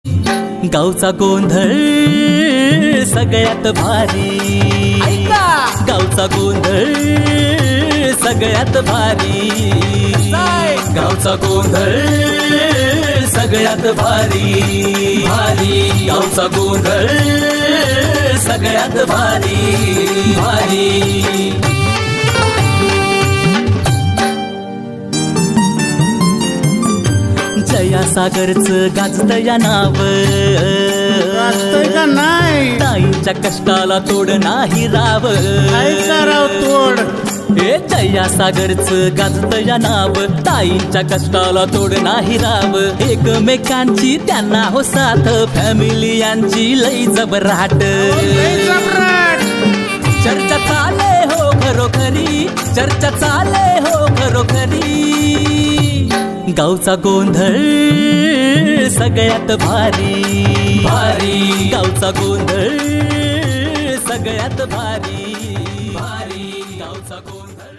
गावचा गोंधळ सगळ्यात भारी, गावचा गोंधळ सगळ्यात भारी, गावचा गोंधळ सगळ्यात भारी भारी, गावचा गोंधळ सगळ्यात भारी भारी। जया सागरचं गाजतया नाव, का नाही ताईंच्या कष्टाला तोड नाही राव, राव तोड। हे जया सागरचं गाजतया नाव, ताईंच्या कष्टाला तोड नाही राव, एकमेकांची त्यांना हो साथ, फॅमिली यांची लई जबराट, चर्चा चाले हो खरोखरी, चर्चा चाले हो खरोखरी, गावचा गोंधळ सगळ्यात भारी भारी, गावचा गोंधळ सगळ्यात भारी भारी, गावचा गोंधळ।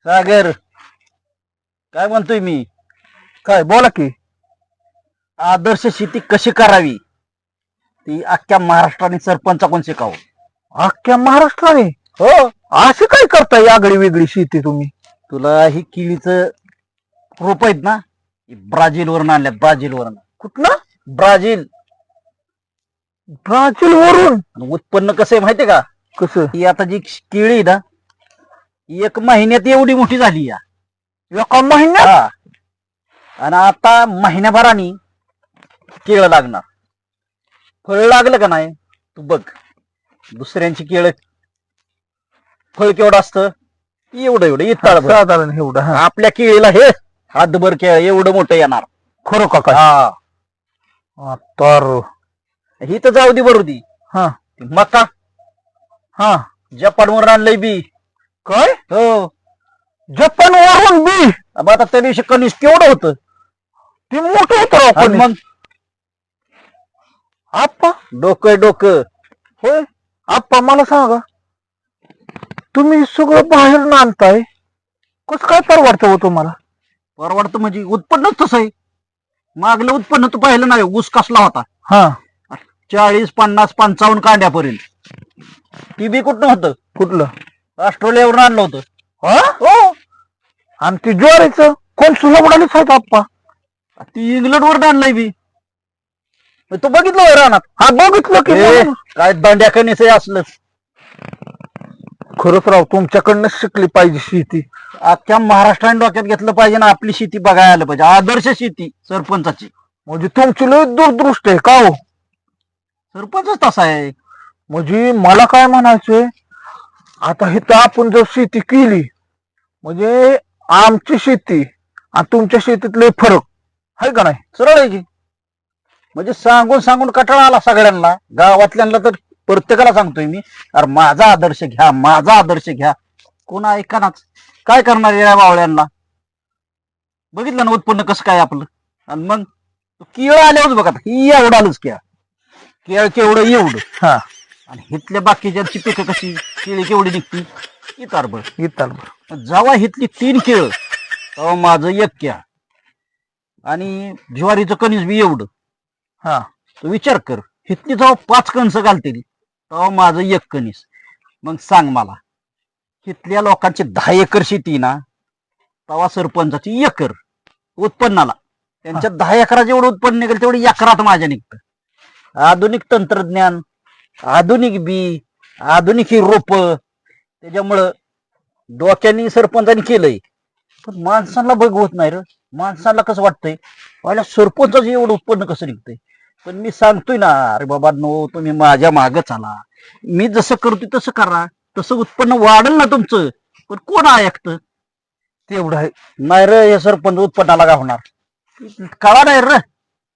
सागर काय म्हणतोय मी? काय बोला की? आदर्श शेती कशी करावी ती अख्ख्या महाराष्ट्राने सरपंचाकडून शिकावं। अख्ख्या महाराष्ट्राने? हो। अशी काय करताय आगळी वेगळी शेती तुम्ही? तुला ही केळीचं रोप आहेत ना, ब्राझील वरून आणल्यात, ब्राझील वरून। कुठलं? ब्राझील। ब्राझील वरून? उत्पन्न कसं आहे माहितीये का? कसं? ही आता जी केळी आहे ना, 1 महिन्यात एवढी मोठी झाली या। एका महिन्यात? हा। आणि आता महिन्याभराने केळं लागणार। फळ लागलं का नाही तू बघ, दुसऱ्यांची केळं फळ केवढं असतं, एवढं एवढं इतळ साधारण एवढं। आपल्या केळीला हे हातभर केळ एवढं मोठं येणार। खरं का काय? हा तर ही तर जाऊ दे बरू दी। हा मका हा जपानवरून आणलंय बी। काय? हो, जपान वरून बी? आता त्या दिवशी कनिष्ठ केवढं होतं, ते मोठं होतं आपण। मग आप्पा डोकं डोकं। होय आप्पा मला सांगा, तुम्ही सगळं बाहेर आणताय, कसं काय परवडतं हो तुम्हाला? परवडतं म्हणजे उत्पन्नच तसं आहे। मागलं उत्पन्न तू पाहिलं नाही, ऊस कसला होता, हा 40 50 55 कांड्यापर्यंत। ती बी कुठं होतं? कुठलं? ऑस्ट्रेलियावरून आणलं होतं। हा? हो। आणि ती ज्वारीचं कोण सुलभडालीच आहेत आप्पा? ती इंग्लंड वरून आणलंय बी। तू बघितलं होय रानात? हा बघितलं की ए, म्हणून. काय दांड्या कणीस असलं। खरंच राव, तुमच्याकडनं शिकली पाहिजे शेती। अख्ख्या महाराष्ट्राने डोक्यात घेतलं पाहिजे ना, आपली शेती बघायला आलं पाहिजे, आदर्श शेती सरपंचाची। म्हणजे तुमची लय दूरदृष्टी आहे का हो? सरपंचच तसा आहे। म्हणजे मला काय म्हणायचंय, आता हे तर आपण जर शेती केली, म्हणजे आमची शेती आणि तुमच्या शेतीत लय फरक आहे का नाही? सरळ आहे की, म्हणजे सांगून सांगून कटाळा आला सगळ्यांना, गावातल्यांना तर प्रत्येकाला सांगतोय मी, अरे माझा आदर्श घ्या, माझा आदर्श घ्या। कोण ऐकनाच, काय करणार या बावळ्यांना? बघितलं ना उत्पन्न कसं काय आपलं। आणि मग केळ आल्यावर बघा, ही एवढं आलंच केळ केवढं एवढं। हा आणि हिथल्या बाकीच्यांची पिकं कशी, केळी केवढी निघती, इतारभर। इथं जेव्हा हिथली 3 केळ, तेव्हा माझं 1 केळ, आणि ज्वारीचं कणीस बी एवढं। हा तू विचार कर, हिथली जेव्हा 5 कणसं घालतील तेव्हा माझं 1 कणीस। मग सांग मला, हिथल्या लोकांची 10 एकर शेती ना, तेव्हा सरपंचाची 1 एकर उत्पन्नाला, त्यांच्या 10 एकरात जेवढं उत्पन्न निघेल तेवढं एकरात माझ्या निघतं। आधुनिक तंत्रज्ञान, आधुनिक बी, आधुनिक ही रोप, त्याच्यामुळं डोक्याने सरपंचाने केलंय, पण माणसाला बघवत नाही रे। माणसाला कसं वाटतंय, पहिल्या सरपंचाचं एवढं उत्पन्न कसं निघतंय। पण मी सांगतोय ना, अरे बाबा नो, तुम्ही माझ्या मागं चाला, मी जसं करतोय तसं करा, तसं उत्पन्न वाढेल ना तुमचं। पण कोण ऐकतं? तेवढं आहे नाही रे, हे सरपंच उत्पन्नाला का होणार, कळा नाही रे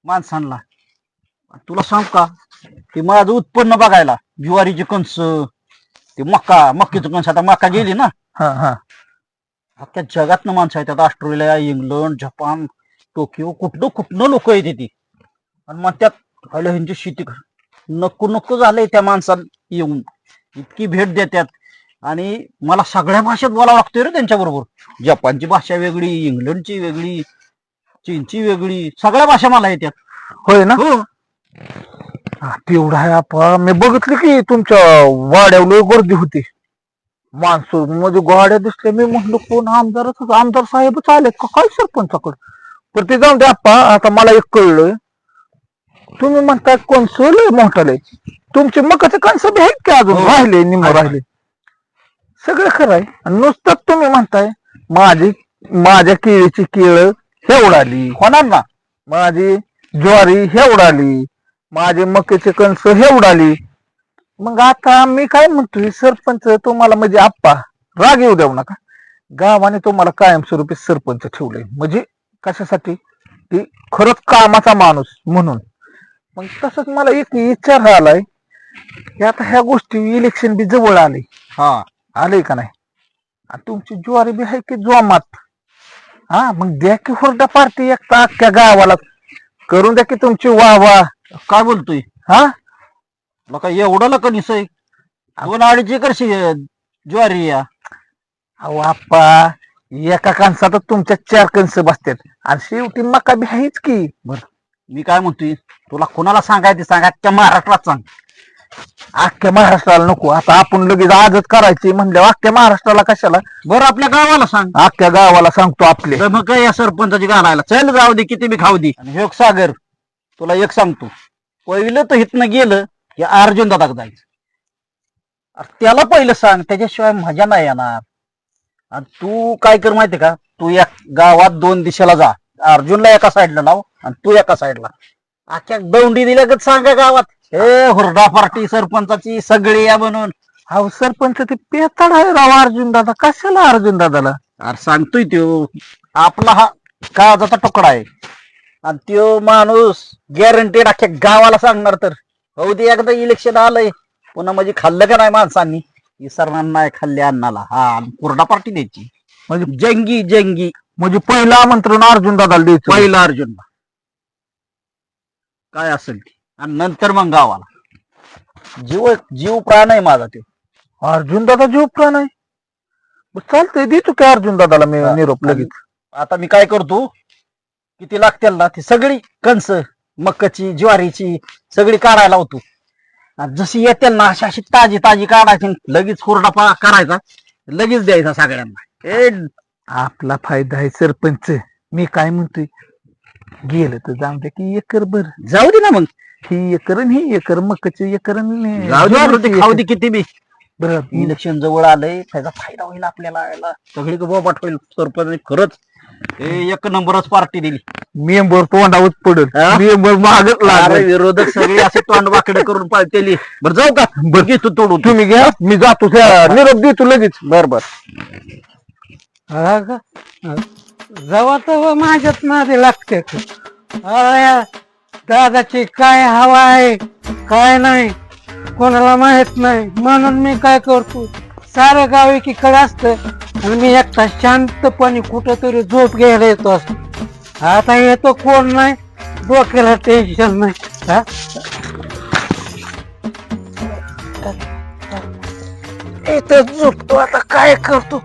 माणसांना। तुला सांग का, ते माझं उत्पन्न बघायला, ज्वारीची कणस, ते मक्कीचं कणस, आता मका गेली ना, हा हा अख्ख्या जगातनं माणसं आहेत, ऑस्ट्रेलिया, इंग्लंड, जपान, टोकियो, कुठनं कुठनं लोक येते ती, आणि मग त्यात पहिलं ह्यांची शेती नको नको झालंय त्या माणसाला येऊन, इतकी भेट देतात। आणि मला सगळ्या भाषेत बोलावं लागतंय रे त्यांच्या बरोबर. जपानची भाषा वेगळी, इंग्लंडची वेगळी, चीनची वेगळी, सगळ्या भाषा मला येतात. होय ना? हो. तेवढा आहे आपा. मी बघितलं की तुमच्या वाड्यावर लय गर्दी होती. माणसं मध्ये गाड्या दिसल्या. मी म्हणलं कोण आमदार साहेबच आले का काय सरपंचाकडे. पण ते जाऊन दे आप्पा. आता मला एक कळलं, तुम्ही म्हणताय कणस लय मोठाले. तुमचे मकाचे कणस बी आहेत की अजून हो. राहिले निम्म राहिले. सगळं खरं आहे. आणि नुसतंच तुम्ही म्हणताय माझ्या केळीची केळ हेवडाली, होणार ना. माझी ज्वारी हेवडाली, माझे मक्याचे कणस हेवडाली. मग आता मी काय म्हणतोय, सरपंच तुम्हाला म्हणजे आप्पा राग येऊ देऊ नका. गावाने तुम्हाला कायमस्वरूपी सरपंच ठेवलंय म्हणजे कशासाठी, की खरंच कामाचा माणूस म्हणून. मग तसंच मला एक विचार आलाय की आता ह्या गोष्टी इलेक्शन बी जवळ आले, हा आले का नाही. आणि तुमची ज्वारी बी आहे की जोमात. हा मग द्या की हुरडा पार्टी एकटा अख्ख्या गावाला करून द्या की तुमची वाह वाह. काय बोलतोय? हा लोक एवढं लक निसय 2-2.5 एकर ज्वारी या. अहो आप्पा, एका कणसात तुमच्या 4 कणस बसतात. आणि शेवटी मका बी आहेच की. मी काय म्हणतोय, तुला कोणाला सांगायचं सांगा, त्या महाराष्ट्रात सांग. अख्ख्या महाराष्ट्राला नको. आता आपण लगेच आजच करायची म्हणल्यावर अख्ख्या महाराष्ट्राला कशाला, बरं आपल्या गावाला सांग. अख्ख्या गावाला सांगतो आपले. तर मग काय या सरपंचाची घालायला चल, जाऊ दे किती बी खाऊ दे. आणि हे सागर, तुला एक सांगतो, पहिलं तर इथनं गेलं की अर्जुन दादा जायचं. अरे त्याला पहिलं सांग, त्याच्याशिवाय मजा नाही येणार. आणि तू काय कर माहितीये का, तू या गावात 2 दिशेला जा. अर्जुनला एका साईडला लाव आणि तू एका साईडला. अख्ख्या दौंडी दिल्या सांगा गावात, हे हुरडा पार्टी सरपंचाची सगळी या म्हणून. अहो सरपंच ते पेताड आहे राव अर्जुन दादा. कशाला अर्जुन दादाला. अरे सांगतोय तो, आपला हा काळजाचा तुकडा आहे. आणि तो माणूस गॅरंटेड अख्ख्या गावाला सांगणार. तर हो दे, एकदा इलेक्शन आलंय पुन्हा म्हणजे खाल्लं का नाही माणसांनी, विसरणार नाही खाल्ले अन्नाला. हा हुरडा पार्टी द्यायची म्हणजे जंगी जंगी. म्हणजे पहिलं आमंत्रण अर्जुन दादाला द्यायचं. पहिला अर्जुनला काय असेल ते, आणि नंतर मग गावाला. जीव प्राण आहे माझा तो. अर्जुन दादा जीव प्राण आहे. चालतंय, देतो की अर्जुन दादाला मी निरोप लगेच. आता मी काय करतो, किती लागतील ना ती सगळी कणस मक्काची ज्वारीची सगळी काढायला होतो. जशी येतील ना अशी अशी ताजी ताजी काढायची, लगेच हुरडा करायचा, लगेच द्यायचा सगळ्यांना. आपला फायदा आहे सरपंच. मी काय म्हणतोय, गेलं तर जाऊ द्या की एकर भर. जाऊ दे ना मग, ही एकर आणि ही एकर मक्काची एकर आणि जाऊ दे ज्वारीची खाऊ एकर. दे किती बी. बरं इलेक्शन जवळ आलंय, त्याचा फायदा होईल आपल्याला. सगळी बोबाट होईल. सरपंच खरंच एक नंबरच पार्टी दिली. मेंबर तोंडावर पडल. हा? मेंबर मागत अरे लागेल. विरोधक सगळे असे तोंड वाकडे करून पाळतेली. बरं जाऊ का, बरं घेतो तोडून. तुम्ही घ्या, मी जातो त्या निरोप देतो लगेच. बर बर. जवा तर माझ्यात नादी लागते. अरे दादाची काय हवा आहे काय नाही कोणाला माहित नाही. म्हणून मी काय करतो, सारं गाव एकीकडे असतं आणि मी एकटा शांतपणे कुठंतरी झोप घ्यायला येतो असतो. आता येतो कोण नाही, डोक्याला टेन्शन नाही. हा? इथं झोपतो. आता काय करतो.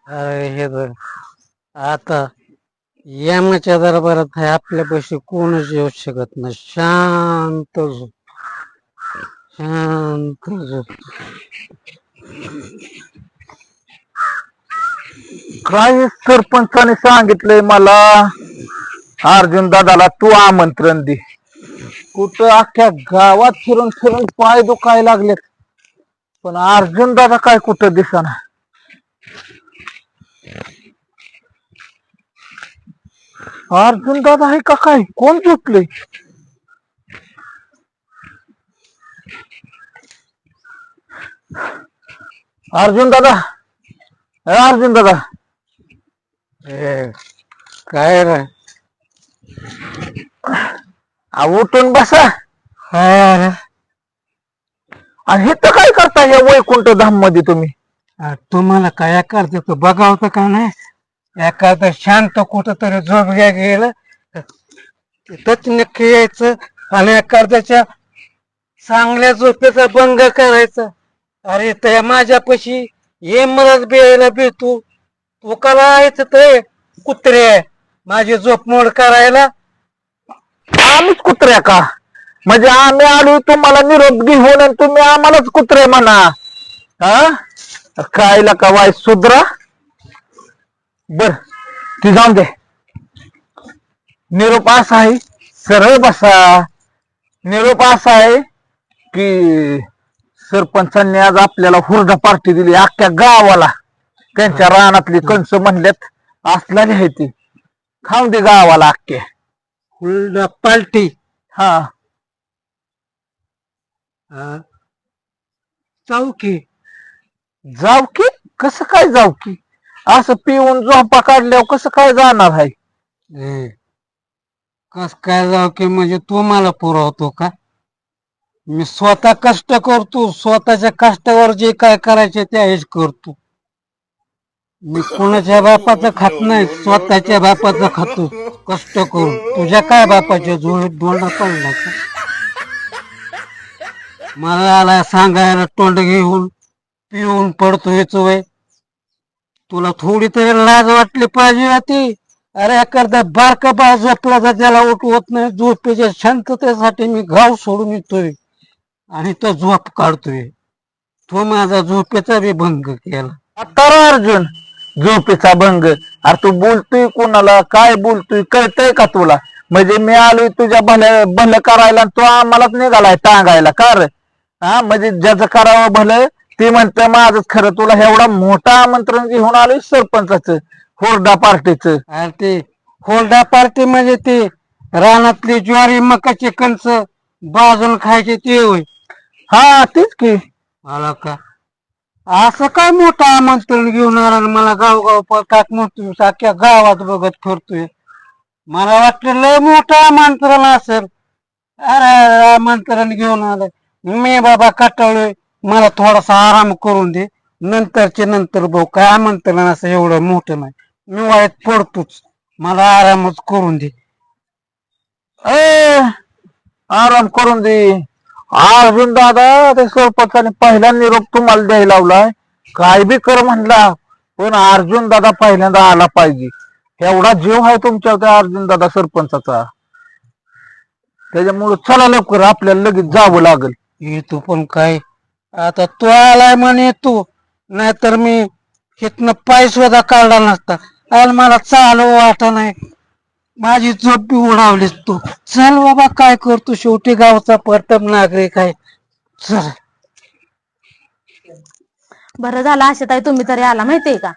अरे हे बघ, आता यमाच्या दरबारात आहे, आपल्यापाशी कोणच येऊ शकत नाही. शांत झोप, शांत झोप. काय सरपंचाने सांगितलंय मला, अर्जुन दादाला तू आमंत्रण दे. कुठं अख्ख्या गावात फिरून फिरून पाय दुखाय लागलेत, पण अर्जुन दादा काय कुठं दिसना. अर्जुन दादा आहे का काय, कोण झोपले. अर्जुन दादा, अर्जुन दादा. काय रे, उठून बसा. काय आणि हे तर काय करता या वैकुंठ धाम मध्ये तुम्ही. तुम्हाला काय करते तो बघावतं का नाही. एखादं शांत कुठं तरी झोप घ्या गेलं तिथंच नक्की यायचं आणि एखाद्याच्या चांगल्या झोपेचा भंग करायचा. अरे त्या माझ्यापाशी ये मला बेळेला भेटू, तू का राहायचं ते कुत्रे माझी झोप मोड करायला. आम्हीच कुत्र्या का? म्हणजे आम्ही आलो तुम्हाला निरोप घेऊन आणि तुम्ही आम्हालाच कुत्रे म्हणा? हा कायला का वाय सुधरा. बर ती जाऊन दे. निरोप असा आहे, सरळ बसा. निरोप असा आहे की सरपंचांनी आज आपल्याला हुरडा पार्टी दिली अख्ख्या गावाला. त्यांच्या रानातली कणस म्हणल्यात असल्याने आहे ती. खाऊन दे गावाला अख्खे. हुरडा पार्टी. हा चौकी. जाऊ की? कसं काय जाऊ की? असं पिऊन झोपा काढल्यावर कसं काय जाणार आहे? कस काय जाऊ की म्हणजे तू मला पुरवतो का? मी स्वतः कष्ट करतो, स्वतःच्या कष्टावर जे काय करायचे ते हेच करतो. मी कोणाच्या बापाचं खात नाही, स्वतःच्या बापाचं खातो कष्ट करून. तुझ्या काय बापाच्या जोडीत डोंडा पडला का? मला आला सांगायला तोंड घेऊन पिऊन पडतोय वय. तुला थोडी तरी लाज वाटली पाहिजे ना ती. अरे एखादा बारका बाळ झोपला तर त्याला उठवत नाही. झोपेच्या शांततेसाठी मी गाव सोडून येतोय आणि तो झोप काढतोय. तो माझा झोपेचा बी भंग केला. आता रे अर्जुन झोपेचा भंग? अरे तू बोलतोय कोणाला? काय बोलतोय कळतंय का तुला? म्हणजे मी आलोय तुझ्या भलं करायला आणि तो आम्हालाच निघालाय टांगायला का रे? हा म्हणजे ज्याचं करावं भलं ते म्हणतं माझंच खरं. तुला एवढा मोठा आमंत्रण घेऊन आलोय सरपंचाचं हुरडा पार्टीचं. अरे ते हुरडा पार्टी म्हणजे ते रानातली ज्वारी मकाचे कणस भाजून खायचे ते होय. हा तीच की. मला का असं काय मोठं आमंत्रण घेऊन आला आणि मला गाव काक म्हणतोय अख्ख्या गावात बघत फिरतोय. मला वाटलं लय मोठं आमंत्रण असेल. अरे आमंत्रण घेऊन आलं मी बाबा कटाळलोय. मला थोडासा आराम करून दे, नंतरचे नंतर भाऊ. काय आमंत्रण असं एवढं मोठं नाही. मी वाईट पडतोच, मला आरामच करून दे. ए आराम करून दे. अर्जुन दादा ते सरपंचाने पहिला निरोप तुम्हाला द्यायला लावलाय. काय बी कर म्हणला पण अर्जुन दादा पहिल्यांदा आला पाहिजे. एवढा जीव आहे तुमच्या त्या अर्जुन दादा सरपंचाचा. त्याच्यामुळे चला लवकर आपल्याला लगेच जावं लागेल. तू पण काय आता तू आलाय म्हणे तू, नाहीतर मी इथनं पाय सुद्धा काढला नसता. आणि मला चालू वाट नाही. माझी झोप बी उडावलीस तू. चल बाबा काय करतो, शेवटी गावचा प्रथम नागरिक आहे. चल. बरं झालं आशाताई तुम्ही तरी आला माहितीये का?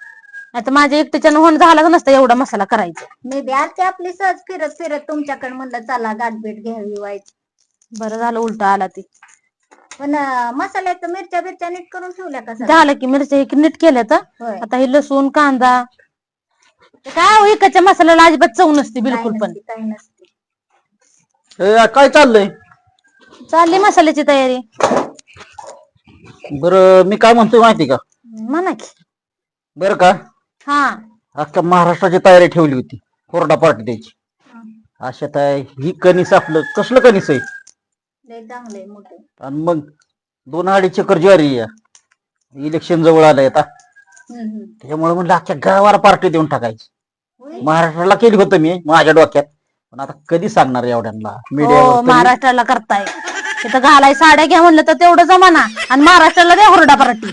नाही तर माझ्या एकट्याच्यानं होऊन झालं नसतं एवढा मसाला करायचा. मी बी आलते आपली सहज फिरत फिरत तुमच्याकडे म्हणलं चला गाठभेट घ्यावी व्हायची. बरं झालं उलट आला ती. पण मसाल्याचं मिरच्या बिरच्या नीट करून ठेवल्या का सगळ्या? झालं की मिरच्या हे नीट केल्या तर होय. आता हे लसूण कांदा ते काय इकडच्या मसाल्याला अजिबात चव नसते बिलकुल पण. काही नसते. काय चाललंय? चालली मसाल्याची तयारी. बरं मी काय म्हणतोय माहिती का? म्हणा की. बरं का हा अख्ख्या महाराष्ट्राची तयारी ठेवली होती हुरडा पार्टी द्यायची. अशा ताई ही कणीस आपलं कसलं कणीस आहे? लय चांगले मोठे. आणि मग 2-2.5 एकर ज्वारी आहे. इलेक्शन जवळ आलंय आता, त्याच्यामुळे म्हणलं अख्ख्या गावाला पार्टी देऊन टाकायची. होय. महाराष्ट्राला केली होतं मी माझ्या डोक्यात, पण आता कधी सांगणार एवढ्यांना हो मीडियावर? महाराष्ट्राला करताय तिथं घालाय साड्या घ्या म्हणलं तर तेवढं जमाना आणि महाराष्ट्राला द्या हुरडा पार्टी.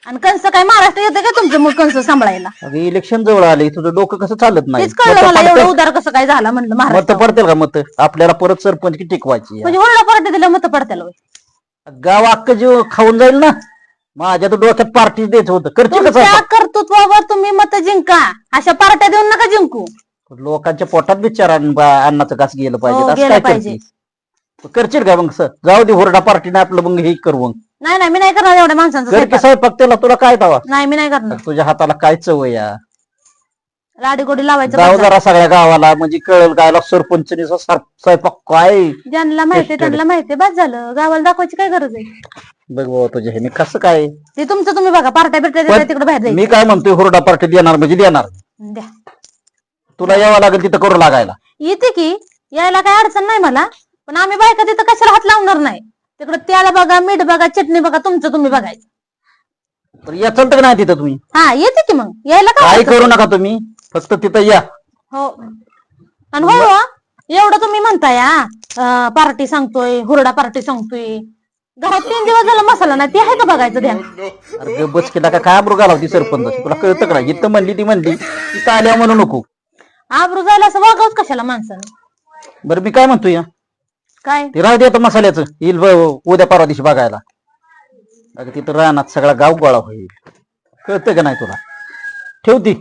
आणि कंस काय महाराष्ट्र येतं का तुमचं मग कंस सांभाळायला? अगं इलेक्शन जवळ आले, तुझं डोकं कसं चालत नाही? तेच कळलं मला एवढं उदार कसं काय झाला म्हणलं मत महाराष्ट्र. पडतील का? मत आपल्याला परत सरपंच की टिकवायची? म्हणजे हुरडा पार्टी दिलं मत पडत्याला होय. गाव अख्खं जीव खाऊन जाईल ना. माझ्या तर डोक्यात पार्टी द्यायचं होतं. करतील तुमच्या कसं? कर्तृत्वावर तुम्ही मत जिंका, अशा पार्ट्या देऊन नका जिंकू. लोकांच्या पोटात बिचारा अन्नाचं घास गेलं पाहिजे. हो, असं गेलं काय पाहिजे. करतेस? करशील का मग? जाऊ दे हुरडा पार्टीने आपलं मग हे करू. मग नाही मी नाही करणार एवढ्या माणसांचं कर की स्वयंपाक. स्वयंपाक, त्याला तुला काय दावा? नाही मी नाही करणार. तुझ्या हाताला काय चव आहे या? लाडी गोडी लावायचं जाऊ बस झालं. जरा सगळ्या गावाला, म्हणजे कळेल गायला सरपंचनी स्वयंपाक काय. ज्यांना माहितीये त्यांना माहितीये बस झालं. गावाला दाखवायची काय गरज आहे? बघ बाबा तुझ्या ह्याने कसं काय. ते तुमचं तुम्ही बघा. पार्ट्या बिर्ट्या देता तिकडे बाहेर मी जायचं. काय म्हणतोय हुरडा पार्टी देणार म्हणजे देणार. द्या तुला यावं लागेल तिथं करू लागायला. येते की, यायला काय अडचण नाही मला. पण आम्ही बायका तिथं कशाला हात लावणार नाही. तिकडे त्याला बघा, मीठ बघा, चटणी बघा, तुमचं तुम्ही बघायचं. तर या चालतं का नाही तिथं तुम्ही? हा येते की मग, यायला काय काय करू नका तुम्ही, फक्त तिथं या. हो. आणि हो हो, एवढं तुम्ही म्हणताय पार्टी सांगतोय, हुरडा पार्टी सांगतोय. घरात 3 दिवस झाला मसाला नाही, ते आहे का बघायचं ध्यान. अरे बस केला का काय आबरू घालावती सरपंच, तुला कळतं का? इथं म्हणली ती म्हणली, तिथं आल्या म्हणू नको. आबरू जायला असं वागावच कशाला माणसानं. बरं मी काय म्हणतो या, काय ते राहू दे आता मसाल्याचं, येईल उद्या परवा दिवशी बघायला. अगं तिथं रानात सगळा गाव गोळा होईल, कळतं का नाही तुला? ठेवती.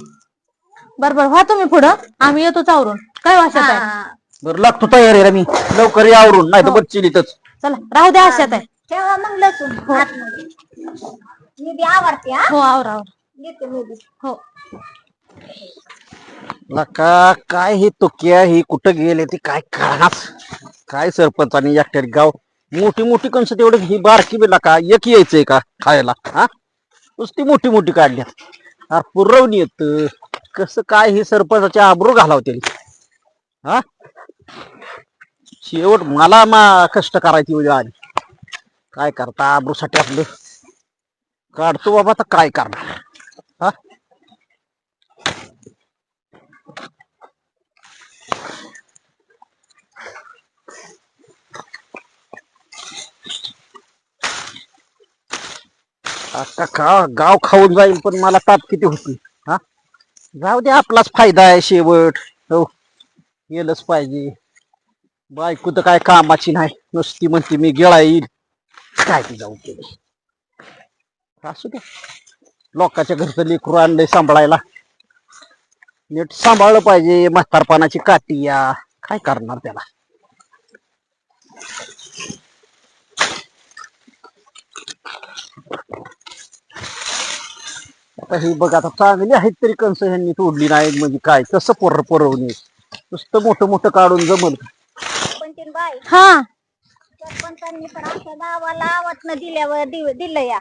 बरोबर व्हा तुम्ही पुढं, आम्ही येतो चावरून. काय वाशात आहे? बरं लागतो तयारीला मी, लवकर या आवरून, नाही तर बच्ची इथंच. चला राहू द्या, आशात आहे. ठेवा मग लसूण आतमध्ये. मी बी आवडते हा, हो आवर आवर. घेते मी बी. हो लका काय हे तोक्या ही कुठं गेले ती काय कळाच. काय सरपंचानी एकट्याने गाव मोठी मोठी कंस तेवढं ही बारकी बेला का एक यायचंय का खायला? हा नुसती मोठी मोठी काढल्यात. अरे पुरवणी येत कसं काय हे सरपंचाचे आबरू घालावते. हा शेवट मला कष्ट करायची वेळ आली. काय करता आबरूसाठी आपलं काढतो बाबा, आता काय करणार. हा आता का गाव खाऊन जाईल, पण मला ताप किती होती. हा जाऊ दे, आपलाच फायदा आहे शेवट. हो गेलंच पाहिजे. बायको तर काय कामाची नाही, नुसती म्हणते मी गिळा येईल. काय ती जाऊ केली असू दे. लोकांच्या घरचं लेकरू आणलंय सांभाळायला, नीट सांभाळलं पाहिजे. म्हातारपणाची काठी या, काय करणार त्याला. आता ही बघ, आता चांगली आहेत तरी कंस ह्यांनी तोडली नाही म्हणजे काय कसं पुरवणे. नुसतं मोठं मोठं काढून जमल. पंचीन बाई, हा सरपंचांनी पण आमच्या गावाला वाटणं दिल्यावर दिलं या.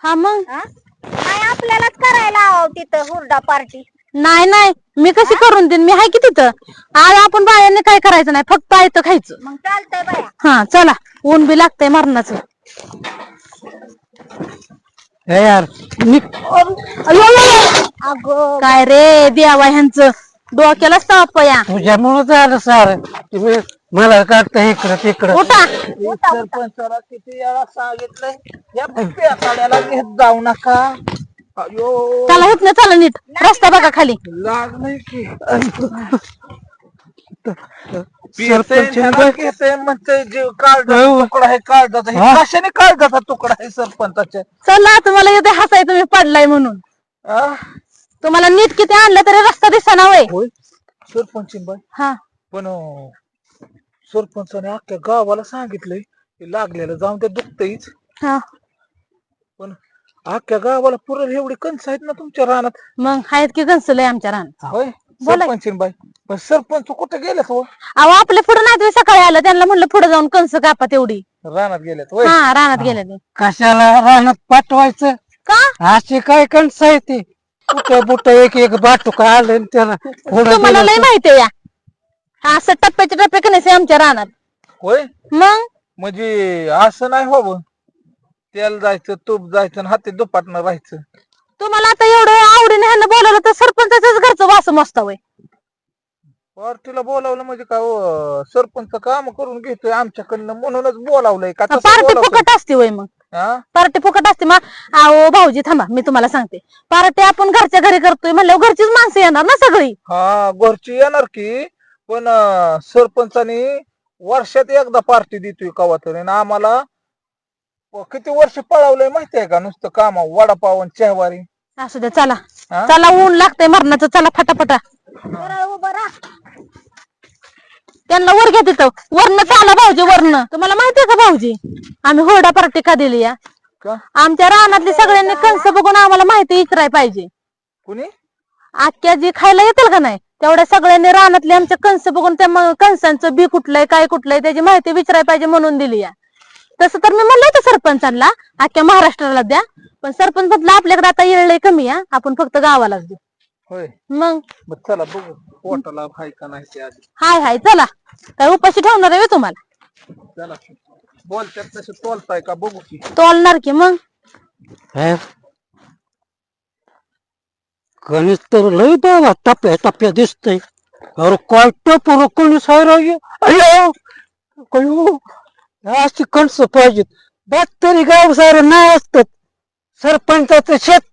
हा मग हा? काय आपल्यालाच करायला हवं तिथं हुरडा पार्टी. नाही नाही, मी कशी करून देईन, मी आहे की तिथं. आज आपण बायांनी काय करायचं नाही, फक्त आयतं खायचं. मग चालतंय बाया. हा चला, ऊन बी लागतंय मरणाचं. हे यार अगं काय रे देवा, ह्यांचं डोक्यालाच ताप या. तुझ्यामुळं झालं सारं. तुम्ही मला काढता इकडं तिकडं. उठा. सरपंचाला किती वेळा सांगितलंय या पेताड्याला घेत जाऊ नका. अयो चला इथनं, चला नीट रस्ता बघा खाली. लागलंय की सरपंच घेते म्हणते जीव काळजाचा हो. तुकडा आहे, काळजाचा. हे हा? कशाने काळजाचा तुकडा आहे सरपंचाच्या? चला, तुम्हाला येते हसाय, तुम्ही पडलाय म्हणून. आ? तुम्हाला नीट किती आणलं तरी रस्ता दिसना वय. होय सरपंच बाई, हा पण सरपंचाने अख्ख्या गावाला सांगितलंय की लागलेलं जाऊन ते दुखतहीच, हा, पण अख्ख्या गावाला पुरेल एवढी कणस आहेत ना तुमच्या रानात. मग आहेत की गंसलय आमच्या रानात. होय बोला. सरपंच बाई, पण सरपंच कुठे गेलेत हो? अहो आपल्या पुढे नाही तुम्ही सकाळी आलं, त्यांना म्हणलं पुढे जाऊन कंस कापा तेवढी. रानात गेलेत होय. हा रानात गेले ते. कशाला रानात पाठवायचं? का असे काय कणस आहे ते? कुठं बुट एक एक बाटुका आलं आणि त्याला पुढं तुम्हाला गेलं लय माहितीये या. हा असं टप्प्याच्या टप्प्या कणस आहे आमच्या रानात. होय मग म्हणजे असं नाही हो, तेल जायचं, तूप जायचं आणि हाती दुपाटनं राहायचं. तुम्हाला आता एवढं आवडीने ह्यांना बोलावलं तर सरपंचाच्याच घरचं वास मस्त वय. पार्टीला बोलावलं म्हणजे काय हो, सरपंच काम करून घेतोय आमच्याकडनं म्हणूनच बोलावलंय का? तसं पार्टी बोलावतोय? फुकट असते वय मग. हा? पार्टी फुकट असते मग. अहो भाऊजी थांबा, मी तुम्हाला सांगते. पार्टी आपण घरच्या घरी करतोय म्हणल्यावर घरचीच माणसं येणार ना सगळी. हा घरची येणार की, पण सरपंचानी वर्षात एकदा पार्टी देतोय कवा तरी, आणि आम्हाला किती वर्ष पळवलंय माहितीये का? नुसतं काम, वडापाव आणि चहवारी. असू द्या, चला हा? चला, ऊन लागतंय मरणाचं. चला फटाफटा. जरा उभं राहा. त्यांना वर घ्या तिथं. वरनं चाला भाऊजी, वरनं. तुम्हाला माहितीये का भाऊजी, आम्ही हुरडा पार्टी का दिली या? का आमच्या रानातली सगळ्यांनी कंस बघून आम्हाला माहिती इकराय पाहिजे. कुणी? आख्या जी खायला येतील का नाही, तेवढ्या सगळ्यांनी रानातले आमच्या कंस बघून त्या कंसांचं बी कुठलंय काय कुठलंय त्याची माहिती विचाराय पाहिजे म्हणून दिली या. तसं तर मी म्हणलं होतं सरपंचांना अख्ख्या महाराष्ट्राला द्या, पण सरपंच म्हटलं आपल्याकडे आता येळ कमी या, आपण फक्त गावालाच देऊ. होय मग मग चला बघू पोटाला हाय का नाही ते आधी. हाय हाय चला. काय उपाशी ठेवणार आहे तुम्हाला? चला बोलतात तसे तोलताय का बघू की. तोलणार की मग. हे गणित तर लय बाबा टप्प्या टप्प्या दिसतंय. अरे काय टपर कोणीच आहे राव. अयो अयो अशी कणसं पाहिजेत. बात तरी गाव सारं नाही असतात. सरपंचाचं शेत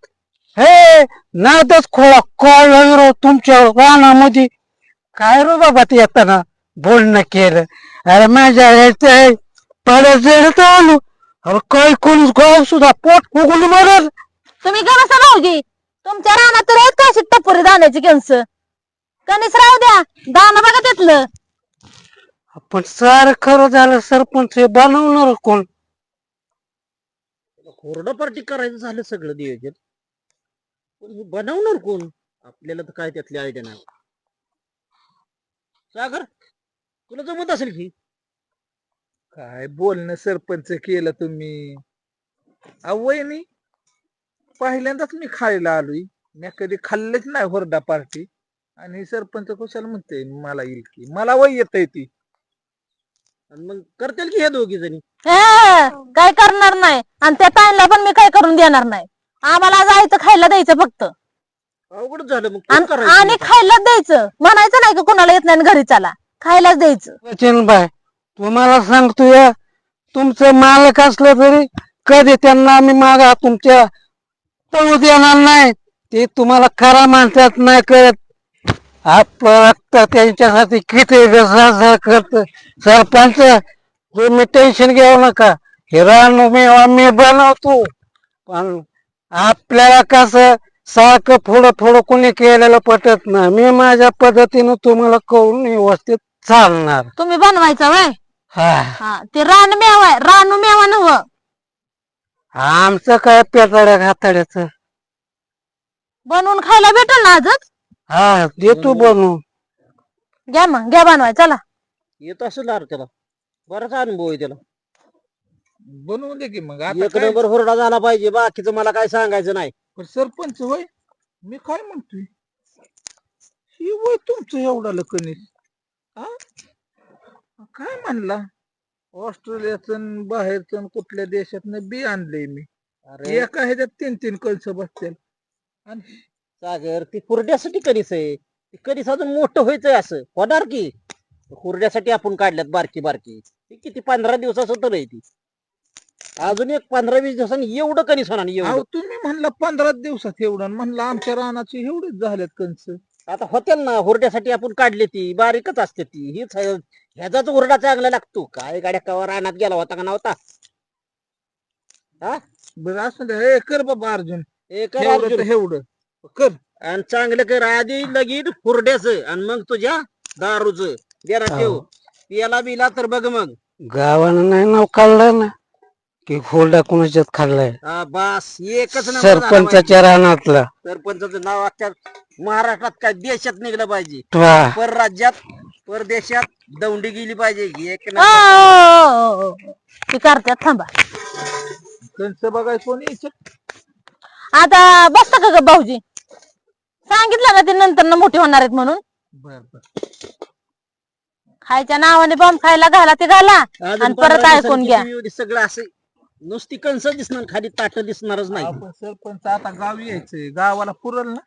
हे नादच खोळा काय राव तुमच्या रानामध्ये. काय रो बाबा ते येताना बोलणं केलं. अरे माझ्या यायचं पडत आलो. अरे काय कोणीच गाव सुद्धा पोट उघडून मारल. तुम्ही का बसा भाऊजी, तुमच्या रानात तर आहेत कशी टपोरी दाण्याची कणस. कणीस राहू द्या, दाणं बघा त्यातलं. पण सारं खरं झालं सरपंच हे बनवणार कोण. कोरडा पार्टी करायचं झालं सगळं नियोजन, पण हे बनवणार कोण आपल्याला तर काय त्यातली आयडिया नाही. सागर तुला जमत असेल की. काय बोलणं सरपंच केलं तुम्ही. वहिनी पहिल्यांदाच मी खायला आलोय. मी कधी खाल्लंच नाही हुरडा पार्टी. आणि सरपंच कशाला म्हणते मला येईल की. मला वय येत ती. आणि मग करतील की हे दोघी जणी. काय करणार नाही, आणि त्या ताईंना पण मी काय करून देणार नाही. आम्हाला जायचं खायला द्यायचं फक्त. अवघड झालं मग कोण करायचं आणि आता? खायलाच द्यायचं, म्हणायचं नाही की कुणाला येत नाही आणि घरी चला. खायलाच द्यायचं. वचनबाई तुम्हाला सांगतो या तुमचं मालक असलं तरी कधी त्यांना आम्ही मागा तुमच्या तळू देणार नाही. ते तुम्हाला खरा माणसात नाही करत. आपलं रक्त त्यांच्यासाठी किती घसा करत. सरपंच तुम्ही टेन्शन घेऊ नका. हे रान मी बनवतो. पण आपल्याला कसं सारखं पुढं पुढं कोणी केलेलं पटत नाही. मी माझ्या पद्धतीनं तुम्हाला करून व्यवस्थित चालणार. तुम्ही बनवायचं वय. हा हा ते रान मेवा आहे, रानू मेवा नव. आमचं काय पेटाड्या घाताड्याच. बनवून खायला भेटेल ना आजच. हा देतो बनवून. घ्या मग, घ्या बनवाय चला. येत असेल अरे त्याला, बराच अनुभव आहे त्याला. बनवून दे की मग. आता एक काय नंबर हुरडा झाला पाहिजे, बाकीचं मला काय सांगायचं नाही. पण सरपंच होय मी काय म्हणतोय ही वय तुमचं एवढा लकनीस. काय म्हणला ऑस्ट्रेलियाचं बाहेरचं कुठल्या देशातनं बी आणलंय मी. अरे एका ह्याच्यात 3-3 कणस बसतील. आणि सागर ती हुरड्यासाठी कणीस आहे. ती कणीस अजून मोठं व्हायचंय असं होणार की. हुरड्यासाठी आपण काढल्यात बारकी बारकी. ती किती 15 दिवसाचं तर आहे ती. अजून एक 15-20 दिवसांनी एवढं कणीस होणार नाही, एवढं. अहो तुम्ही म्हणला 15 दिवसात एवढं, म्हणलं आमच्या रानाचे एवढेच झालेत कणस. आता होतील ना, हुरड्यासाठी आपण काढली ती बारीकच असते ती. हीच आहे. ह्याचाच हुरडा चांगला लागतो. काय गाड्या कवा रानात गेला होता का नव्हता. हा बरं असं दे. हे कर बाबा अर्जुन. हे कर एवढं अर्जुन. तर एवढं कर. आणि चांगलं कर आधी लगीन हुरड्याच आणि मग तुझ्या दारूच जरा ठेव. पियाला बिला तर बघ मग. गावानं नाही नाव काढलं ना की खोलडा कोणाच्यात खाल्लाय. हा, बस एकच नंबर झाला पाहिजे. सरपंचाच्या रानातला. सरपंचाचं नाव अख्ख्या महाराष्ट्रात काय देशात निघलं पाहिजे. वा. परराज्यात परदेशात दौंडी गेली पाहिजे. एक ओ, नंबर. ओ, ओ, ओ. ती करतात थांबा. कणस बघायचं कोणी यायचं? आता बसता का ग भाऊजी. सांगितलं ना ते नंतर ना मोठी होणार आहेत म्हणून. बर बर. खायच्या नावाने बॉम्ब खायला घाला ते घाला. अजून आणि 15 परत ऐकून दिवसांनी घ्या. किती दिवस सगळं असं नुसती कणस दिसणार, खाली ताट दिसणारच नाही. आपण सरपंच आता गावी यायचंय. गावाला पुरल ना.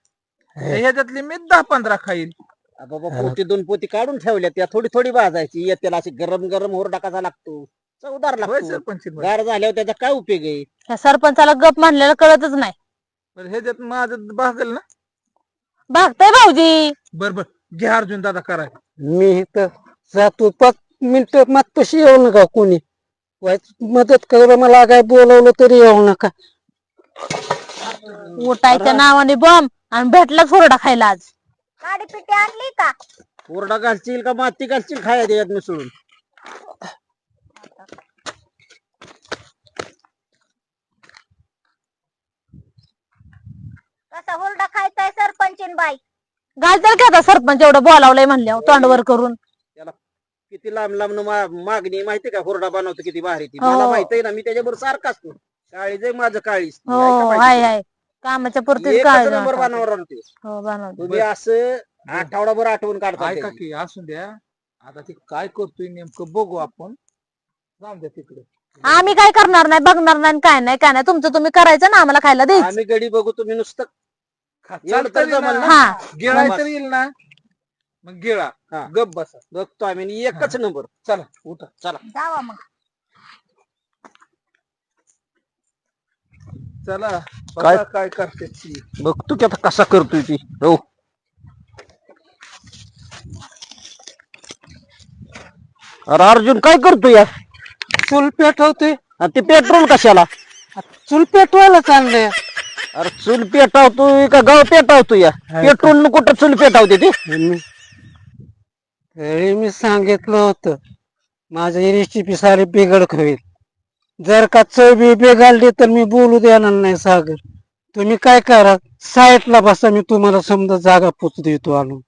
ह्याच्यातली मी 10-15 खाईल. बाबा पोती 2 पोती काढून ठेवल्या, त्या थोडी थोडी भाजायची. येत्याला अशी गरम गरम हुरडा कसा लागतो, चवदार होय लागतो. सरपंच. गार झाल्यावर त्याचा काय उपयोग आहे. ह्या सरपंचाला गप म्हणलेलं कळतच नाही. ह्याच्यात माझं भागल ना. भागताय भाऊजी. बर बर घे अर्जुन दादा कराय. मी इथं जातो 5 मिनिटं मत कशी येऊ नका कोणी. मदत कर मला, काय बोलवलं तरी येऊ नका. उठायच्या नावाने बॉम्ब आणि भेटलाच हुरडा खायला आज. काडी पिटी आणली का? हुरडा घालशील का माती घालशील खाया त्याच्यात मिसळून. कसा हुरडा खायचाय सरपंचीन बाई? घालताल का आता सरपंच एवढं बोलावलंय म्हणल्यावर तोंडवर करून. त्याला किती लांब लांब मागणी माहिती का. हुरडा बनवतो किती भारी ती. हो. मला माहिती आहे ना, मी त्याच्याबरोबर सारखा असतो. काळीज आहे माझं काळीज. हो हाय हाय. कामाच्या पुरतीच काळजी नंबर वाटावी. बनवणार ते. हो बनवतो. तुम्ही असं आठवडाभर आठवून काढता ऐका त्याची. की असू द्या. आता ते काय करतोय नेमकं बघू आपण. जाऊ द्या तिकडे. आम्ही काय करणार नाही, बघणार नाही, काय नाही काय नाही. तुमचं तुम्ही करायचं ना, आम्हाला खायला द्यायचं. आम्ही गडी बघू, तुम्ही नुसतं एवढं तर चालतंय जमलं ना. ना? हा गिळाय तर येईल ना, मग गिळा. हा. गप बसा. बघतो आम्ही एकच नंबर. चला उठा. चला जावा मग. चला काय? बघा काय करते ती. बघतो की आता कसा करतोय ती. हो अरे अर्जुन काय करतोय या? चूल पेटवतोय. आणि ते पेट्रोल कशाला? चूल पेटवायला चाललंय. अरे चूल पेटावतोय का गाव पेटावतोय या? पेट्रोल कुठं चूल पेटावते ते? तरी मी सांगितलं होतं माझी रेसिपी सारी बिघडक होईल. जर का चव बी बिघडली तर मी बोलू देणार नाही. सागर तुम्ही काय करा, साईडला बसा, मी तुम्हाला समजा जागा पोच देतो आणून.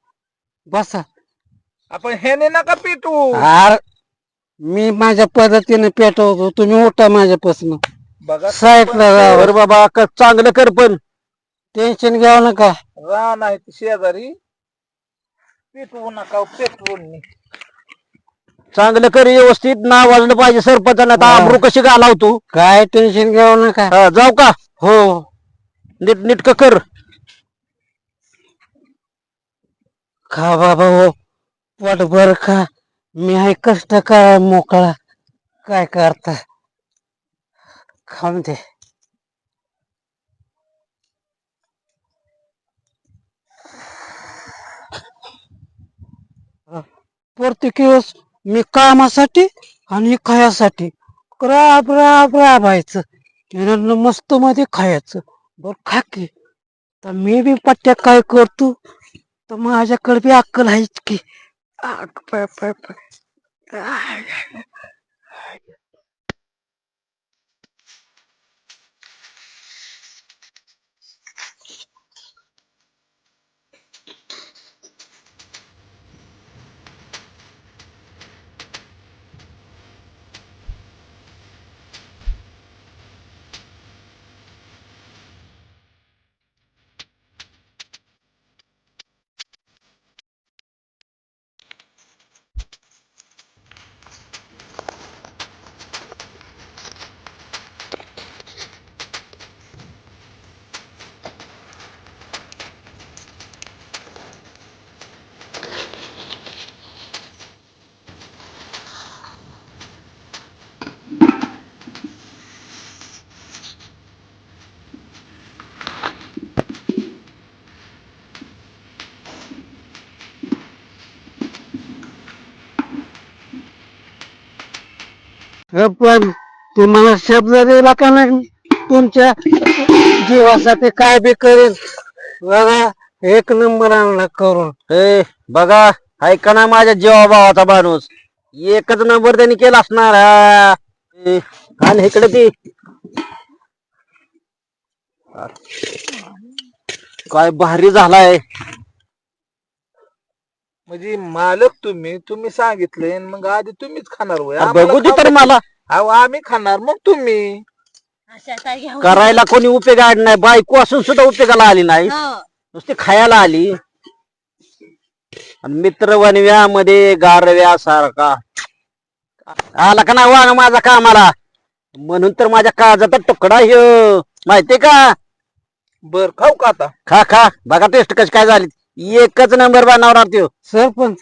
बसा. आपण ह्याने नका पिटू. आर मी माझ्या पद्धतीने पेटवतो, तुम्ही उठा माझ्यापासून. बघा साईडला जावं. अरे बाबा चांगलं कर पण. टेन्शन घ्यावं नका. रान आहे ते शेजारी, पेटवू नका पेट्रोलने. चांगलं कर व्यवस्थित. नाव वाजलं पाहिजे सरपंचाला. आता हा. आबरू कशी घालावतो? काय टेन्शन घ्यावं नका. हा, जाऊ का? हो नीट नीटकं कर. खा बाबा हो, पोट बर खा. मी आहे कष्ट काय मोकळा. काय करता, खाऊन दे. प्रत्येक वेळेस मी कामासाठी आणि खायासाठी राब राब राबायचं. त्यानंतर मस्त मध्ये खायचं. बर खा की. तर मी बी पट्ट्यात काय करतो, तर माझ्याकडे बी अक्कल आहेच की. पाय पाय पाय. पण तुम्हाला शब्द दिला का नाही, तुमच्या जीवासाठी काय बी करेल. बघा एक नंबर आणला करून. ए बघा, ऐका ना माझ्या जीवा भावाचा माणूस. एकच नंबर त्यांनी केला असणार. हा. ए, आण इकडे ती. काय भारी झालाय. म्हणजे मालक तुम्ही तुम्ही सांगितलंय, मग आधी तुम्हीच खाणार होय. अरे आम्हाला बघू दे तर खाऊ मला. अहो, आम्ही खाणार मग तुम्ही. अशा काय घ्यावं. करायला कोणी उपयोग आड नाही. बायको असून सुद्धा उपयोगाला आली नाही. हो. नुसती खायला आली. आणि मित्र वनव्यामध्ये गारव्यासारखा आला का नाही वाघ माझा कामाला. म्हणून तर माझ्या काळजाचा तुकडा ह्यो, माहितीये का? बर खाऊ का आता? खा खा. बघा टेस्ट कशी काय झाली. एकच नंबर बनवणार त्यो. सरपंच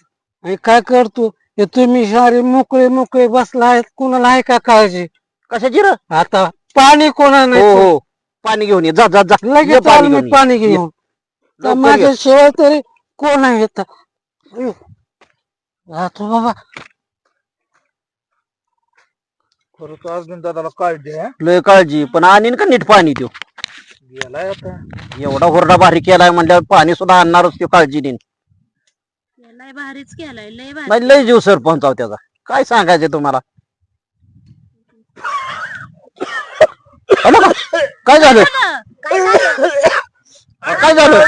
आणि काय करतो, हे तुम्ही सारे मोकळे मोकळे बसला आहेत, कुणाला आहे का काळजी? कशाची र? आता पाणी कोणा हो नाही. हो, पाणी घेऊन ये. जा जा जा. ये लगेच पाणी आलो मी घेऊन ये. पाणी घेऊन. तर लवकर ये. माझ्याशिवाय तरी कोण आहे येत. राहतो बाबा. खरं तर अजून दादाला काळजी आहे. लय काळजी. पण आणीन का नीट पाणी त्यो? गेलाय आता. एवढा हुरडा भारी केलाय म्हणल्यावर पाणी सुद्धा आणणारच त्यो काळजी देईन. लय भारीच केलाय, लय भारी. नाही लय जीव सरपंच आहो त्याचा. काय सांगायचे तुम्हाला? अबा, काय झालं? काय झालं? काय झालं?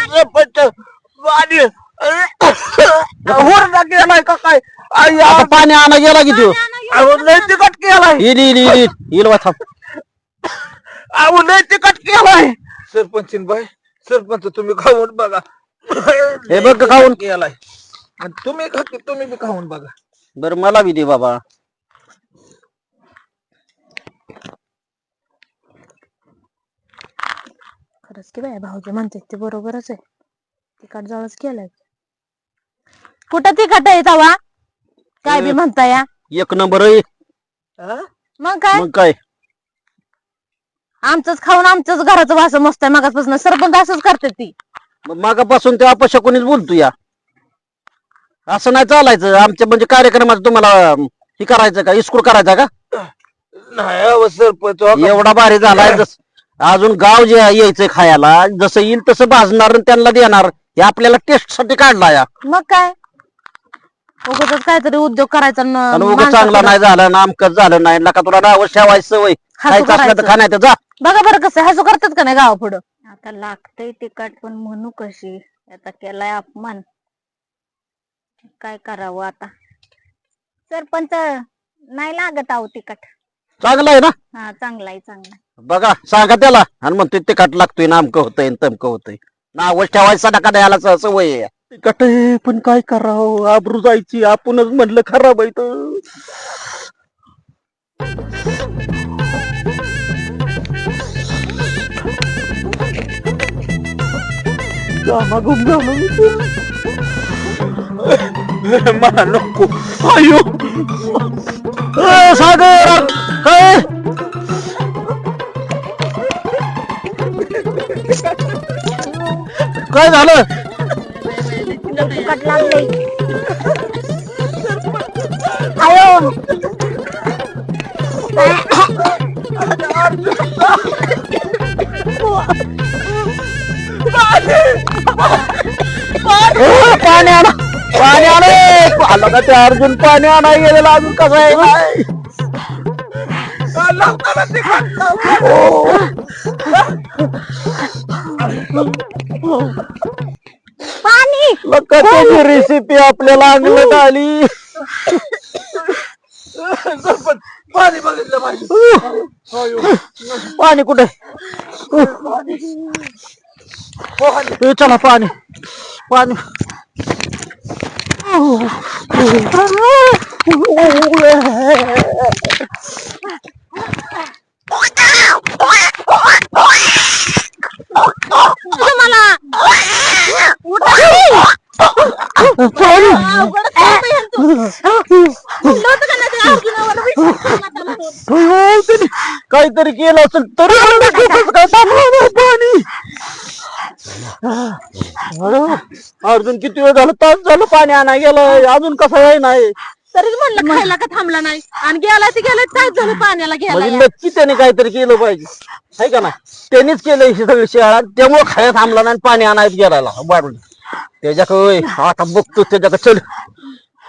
हुरडा गेलाय का काय? आई, आता पाणी आणा गेला की त्यो. अहो, लय तिकट केलाय. येईल वाथा. अहो, लय तिकट केलाय. सरपंचीन बाई, सरपंच तुम्ही खाऊन बघा. हे बघ का खाऊन. केलाय. आणि तुम्ही खा की, तुम्ही बी खाऊन बघा. बर मला बी दे बाबा. खरंच की बाय भाऊजी म्हणते ते बरोबरच आहे. तिकट जवळच केलंय. कुठं तिकट आहे तवा काय बी म्हणता या. एक नंबर आहे. मग काय मग काय आमचंच खाऊन आमच्याच घराचं वास मस्त आहे मागासपासून सरपंच असंच करते ती. मग मागापासून ते अपशकुनीच बोलतो या. असं नाही चालायचं. आमच्या म्हणजे कार्यक्रमाचं तुम्हाला हे करायचं का इस्कूल करायचा का? नाही अहो सरपंच एवढा भारी झालाय. अजून गाव जे यायचंय खायला जसं येईल तसं भाजणार आणि त्यांना देणार. हे आपल्याला टेस्ट साठी काढला या. मग काय उगाचच काहीतरी उद्योग करायचा आणि उगाच चांगला नाही झालं ना अमकच झालं नाही नका तुला नाव ठेवायची सवय. खायचं असलं तर खा नाही तर जा. बघा बरं कसं हसू करतात का नाही गावा पुढं. आता लागतंय तिखट पण म्हणू कशी आता केलाय अपमान. काय करावं आता सरपंच नाही लागत आहो तिखट. चांगलं आहे ना. हा चांगला आहे चांगला आहे. बघा सांगा त्याला आणि म्हणतोय तिखट लागतोय ना अमकं होतंय तमकं होतंय. नाव ठेवायचा नका द्यायला सवय आहे. तिखट आहे पण काय करावं आबरू जायची आपणच म्हणलं खराब आहे तर. मला नको. अयो सागर काय काय झालं? तिखट लागले आयो. पाणी आणा पाणी आणा. आला का ते अर्जुन पाणी आणा गेलेला अजून कसं आहे काय? पाणी लका त्याची रेसिपी आपल्याला अंगलट आली. पाणी बघितलं पाहिजे. पाणी कुठे? चला पाणी पाणी. काहीतरी केलं असेल तरी पाणी. अर्जुन किती वेळ झालं तास झालं पाणी आणा गेलं अजून कसं आहे नाही. तरीच म्हणलं खायला का थांबला नाही आणि गेला ते गेला काय झालं पाण्याला म्हणजे गेला. नक्की त्याने काहीतरी केलं पाहिजे आहे का नाही. त्यांनीच केलं ही सगळी शाळा त्यामुळे खायला थांबला नाही पाणी आणायचं गेला बारून त्याच्याकडे. आता बघतो त्याच्याकडे चल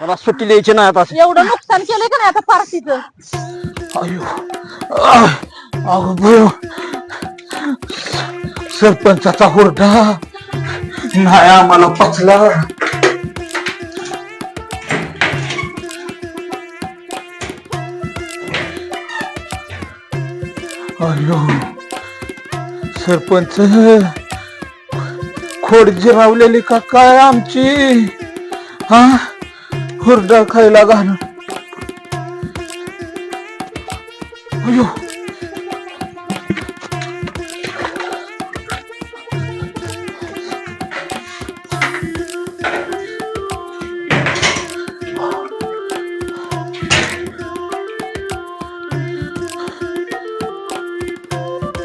मला सुट्टी द्यायची नाही आता. एवढं नुकसान केलंय का नाही आता पार्टीचं. अहो भयो सरपंचाचा हुरडा नाही आम्हाला पचला. अयो सरपंच खोड जिरावलेली का काय आमची. हा हुरडा खायला घालून. अयो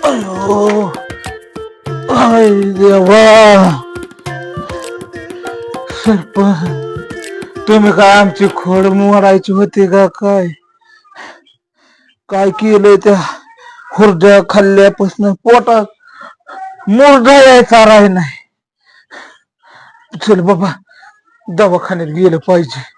अयो आय देवा सरपंच तुम्ही काय आमची खोड मोडायची होती का काय. काय केलंय त्या हुरड्या खाल्ल्यापासून पोटात मुरडा यायचा राही नाही. चल बाबा दवाखान्यात गेलं पाहिजे.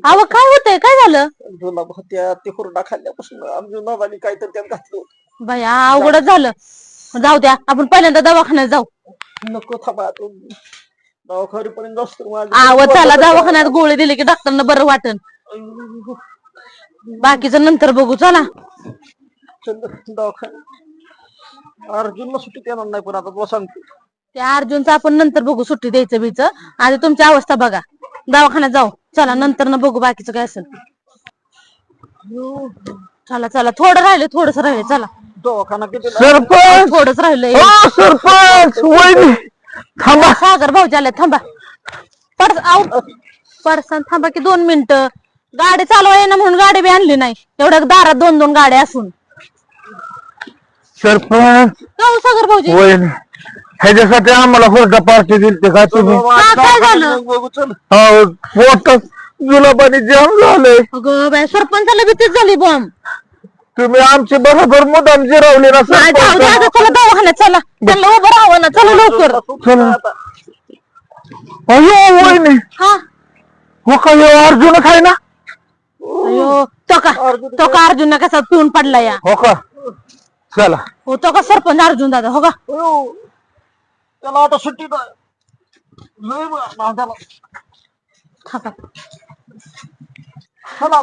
अहो काय होतंय काय झालं. अर्जुनला त्या ते हुरडा खाल्ल्यापासून अर्जुन नावानी काहीतरी त्यात घातलं होतं. बाया अवघडच झालं. जाऊ द्या, आपण पहिल्यांदा दवाखान्यात जाऊ. नको थांबा तू दवाखान्यापर्यंत जास्त आवत झाला दवाखान्यात गोळी दिली की डॉक्टरना बरं वाटन. बाकीचं नंतर बघू. चला दवाखान्यात अर्जुनला सुट्टी देणार नाही पण आता तुला सांगतो त्या अर्जुनचं आपण नंतर बघू, सुट्टी द्यायचं बीच. आधी तुमची अवस्था बघा. दवाखान्यात जाऊ. चला नंतर न बघू बाकीचं काय असेल. चला चला, थोडं राहिले, थोडस राहिले. चला दवाखाना किती सरपंच थोडंच राहिलंय. ओ सरपंच वहिनी थांबा. सागर भाऊजी आले, थांबा. पडसान थांबा की 2 मिनिटं. गाडी चालवा येईना म्हणून गाडी बी आणली नाही. एवढ्या दारात 2-2 गाड्या असून. सरपंच का हो सागर भाऊजी? वहिनी ह्याच्यासाठी आम्हाला हुरडा पार्टी दिली का तुम्ही? काय झालं? बघू चल हो, पोटात जुलाबानी जाम झालंय. अगं बाय, सरपंचाला भीतीच झाली बॉम्ब. तुम्ही आमची बरोबर मुदाम जिरवली ना जाऊ दे सरपंच. आता, चला दवाखान्यात. चला त्यांना उभं राहावं ना. चला लवकर. चला. अयो वहिनी हा हो का ह्यो अर्जुन खाय ना? अयो, तो का अर्जुन कसा पिऊन पडला या. हो का? चला. हो तो का सरपंच अर्जुन दादा. हो का? त्याला आता सुट्टी नाही त्याला थांबा.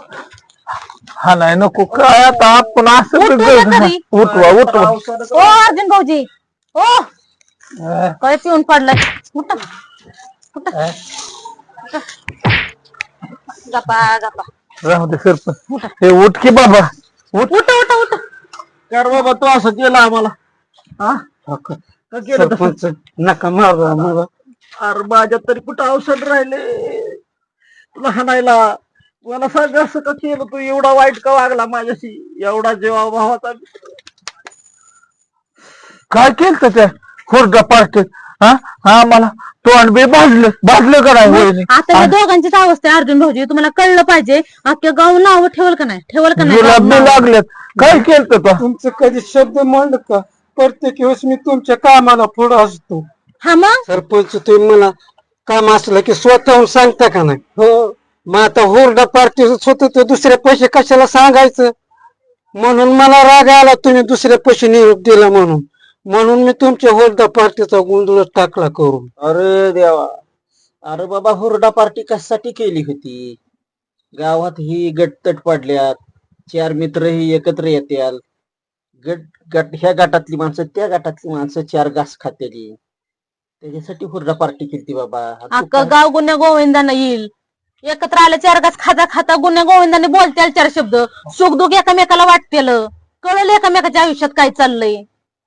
हा नाही नको काय आता आपण असं उठवा तरी. उठवा उठवा. ओ अर्जुन भाऊजी, ओ काय पिऊन पडलाय. उठा उठा. गप्पा गप्पा. राहू दे सरपंच. हे उठ की बाबा उठ. उठा उठा उठा. कर बाबा तू असं केलं आम्हाला हा का केलं तसं? सरपंच नका मारू आम्हाला. अरे माझ्यात तरी कुठं औषध राहिले तुला हाणायला. मला सांग असं का केलं तू? एवढा वाईट का वागला माझ्याशी? एवढा जेव्हा भावाचा काय केलं त्या हुरडा पार्टी? हा हा मला तोंड बी भाजलं का नाही वहिनी? आता या दोघांचीच अवस्था आहे अर्जुन भाऊजी. तुम्हाला कळलं पाहिजे. अख्ख्या गाव नाव ठेवल का नाही? ठेवल का नाही? जुलाब बी लागलेत. काय केलं तो? तुमचं कधी शब्द मांड का? प्रत्येक वेळेस मी तुमच्या कामाला पुढे असतो. हा मग सरपंच तुम्ही मला काम असलं की स्वतःहून सांगता का नाही? हो. मग आता हुरडा पार्टी होत तर दुसरे पैसे कशाला सांगायचं? म्हणून मला राग आला तुम्ही दुसरे पैसे निरोप दिला म्हणून मी तुमच्या हुरडा पार्टीचा गोंधळ टाकला करून. अरे देवा. अरे बाबा हुरडा पार्टी कशासाठी केली होती? गावात ही गटतट पडल्यात. 4 मित्र ही एकत्र येत्याल. गट ह्या गटातली माणसं त्या गटातली माणसं 4 घास खातेली. त्याच्यासाठी हुरडा पार्टी केली बाबा. अख्खं गाव गुन्ह्या गोविंदानं येईल. एकत्र आले 4 घास खाता खाता गुन्ह्या गोविंदाने बोलतील 4 शब्द. सुख दुःख एकामेकाला वाटतेल. कळलं एकामेकाच्या आयुष्यात काय चाललंय.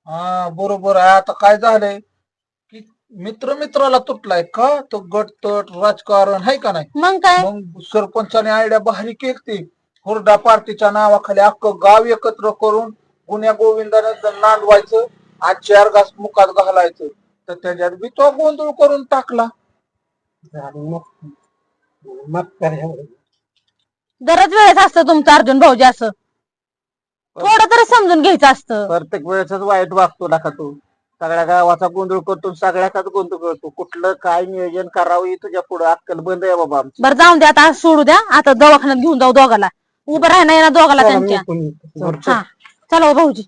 हा बरोबर आहे. आता काय झालंय की मित्राला तुटलाय का तो गटतट राजकारण आहे का नाही? मग काय? मग सरपंचाने आयडिया भारी केली. हुरडा पार्टीच्या नावाखाली अख्खं गाव एकत्र करून गुन्ह्या गोविंदाने नांदवायचं. आज 4 घास मुखात घालायचं. तर त्याच्यात बी तो गोंधळ करून टाकला. दरच वेळेस असतं तुमचं अर्जुन भाऊजी असं. थोडं तरी समजून घ्यायचं असतं. प्रत्येक वेळेस वाईट वागतो ना का तू? सगळ्या गावाचा गोंधळ करतो. सगळ्याचाच गोंधळ करतो. कुठलं काय नियोजन करावं ही तुझ्या पुढे अक्कल बंद आहे बाबा आमची. बरं जाऊन द्या आता. सोडू द्या आता. दवाखान्यात घेऊन जाऊ दोघाला. उभं राहणार ना दोघाला त्यांच्या. हा चला हो भाऊजी.